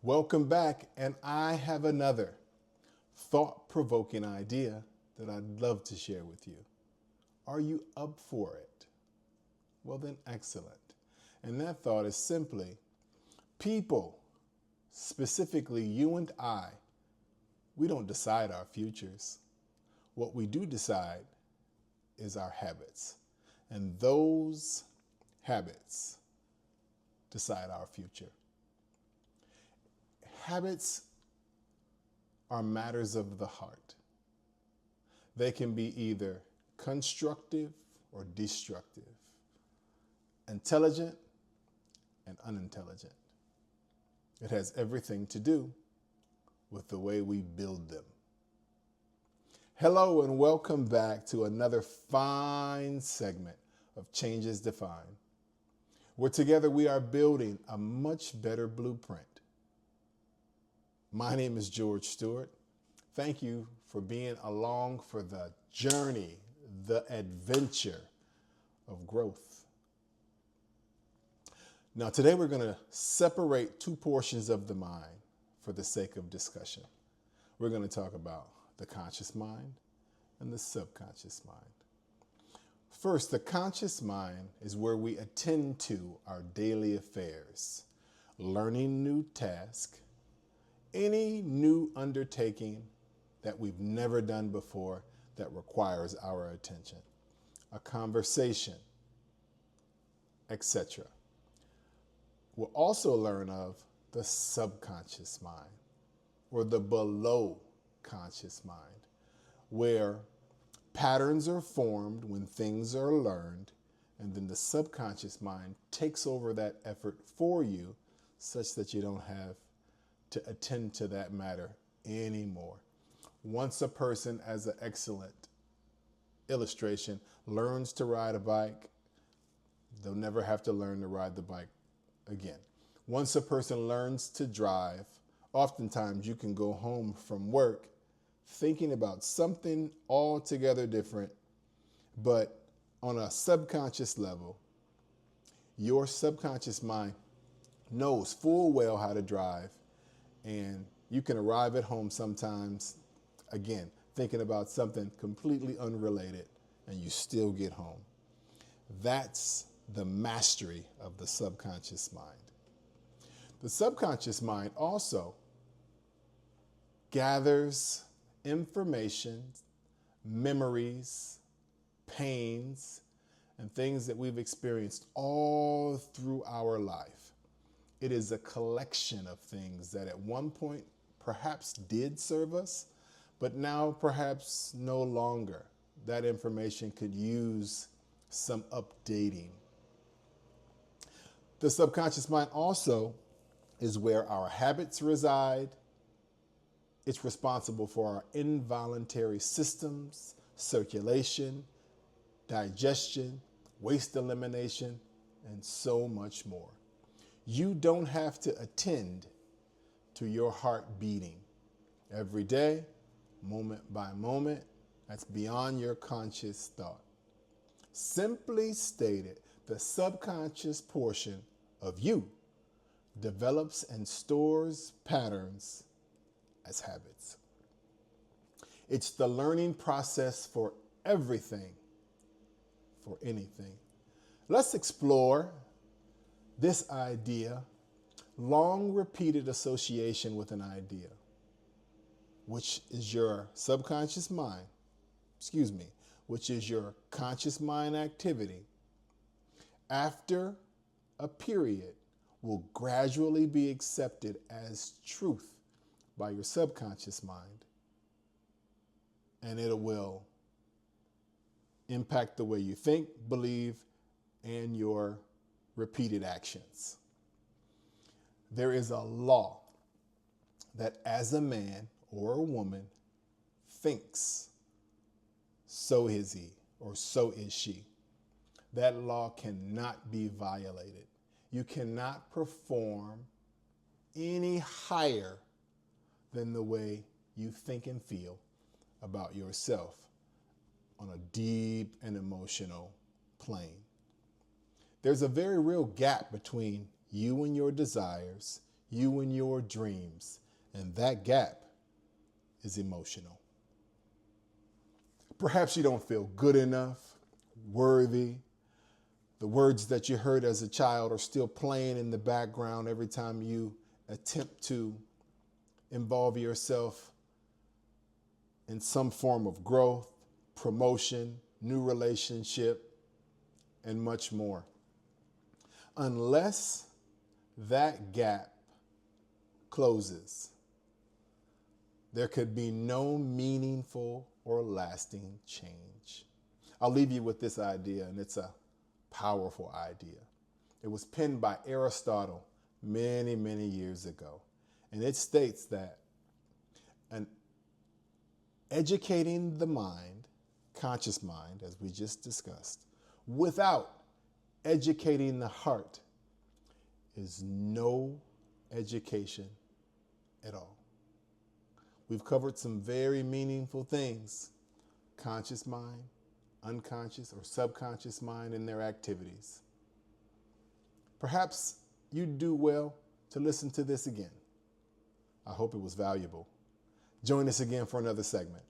Welcome back, and I have another thought-provoking idea that I'd love to share with you. Are you up for it? Well then, excellent. And that thought is simply, people, specifically you and I, we don't decide our futures. What we do decide is our habits. And those habits decide our future. Habits are matters of the heart. They can be either constructive or destructive, intelligent and unintelligent. It has everything to do with the way we build them. Hello and welcome back to another fine segment of Changes Defined, where together we are building a much better blueprint. My name is George Stewart. Thank you for being along for the journey, the adventure of growth. Now, today we're going to separate two portions of the mind for the sake of discussion. We're going to talk about the conscious mind and the subconscious mind. First, the conscious mind is where we attend to our daily affairs, learning new tasks, any new undertaking that we've never done before that requires our attention, a conversation, etc. We'll also learn of the subconscious mind or the below conscious mind, where patterns are formed when things are learned, and then the subconscious mind takes over that effort for you such that you don't have to attend to that matter anymore. Once a person, as an excellent illustration, learns to ride a bike, they'll never have to learn to ride the bike again. Once a person learns to drive, oftentimes you can go home from work thinking about something altogether different, but on a subconscious level, your subconscious mind knows full well how to drive, and you can arrive at home sometimes, again, thinking about something completely unrelated, and you still get home. That's the mastery of the subconscious mind. The subconscious mind also gathers information, memories, pains, and things that we've experienced all through our life. It is a collection of things that at one point perhaps did serve us, but now perhaps no longer. That information could use some updating. The subconscious mind also is where our habits reside. It's responsible for our involuntary systems, circulation, digestion, waste elimination, and so much more. You don't have to attend to your heart beating every day, moment by moment. That's beyond your conscious thought. Simply stated, the subconscious portion of you develops and stores patterns as habits. It's the learning process for everything, for anything. Let's explore this idea, long repeated association with an idea, which is your subconscious mind, which is your conscious mind activity, after a period will gradually be accepted as truth by your subconscious mind, and it will impact the way you think, believe, and your repeated actions. There is a law that as a man or a woman thinks, so is he or so is she. That law cannot be violated. You cannot perform any higher than the way you think and feel about yourself on a deep and emotional plane. There's a very real gap between you and your desires, you and your dreams. And that gap is emotional. Perhaps you don't feel good enough, worthy. The words that you heard as a child are still playing in the background every time you attempt to involve yourself in some form of growth, promotion, new relationship, and much more. Unless that gap closes, there could be no meaningful or lasting change. I'll leave you with this idea, and it's a powerful idea. It was penned by Aristotle many, many years ago. And it states that educating the mind, conscious mind, as we just discussed, without educating the heart is no education at all. We've covered some very meaningful things: conscious mind, unconscious or subconscious mind, and their activities. Perhaps you'd do well to listen to this again. I hope it was valuable. Join us again for another segment.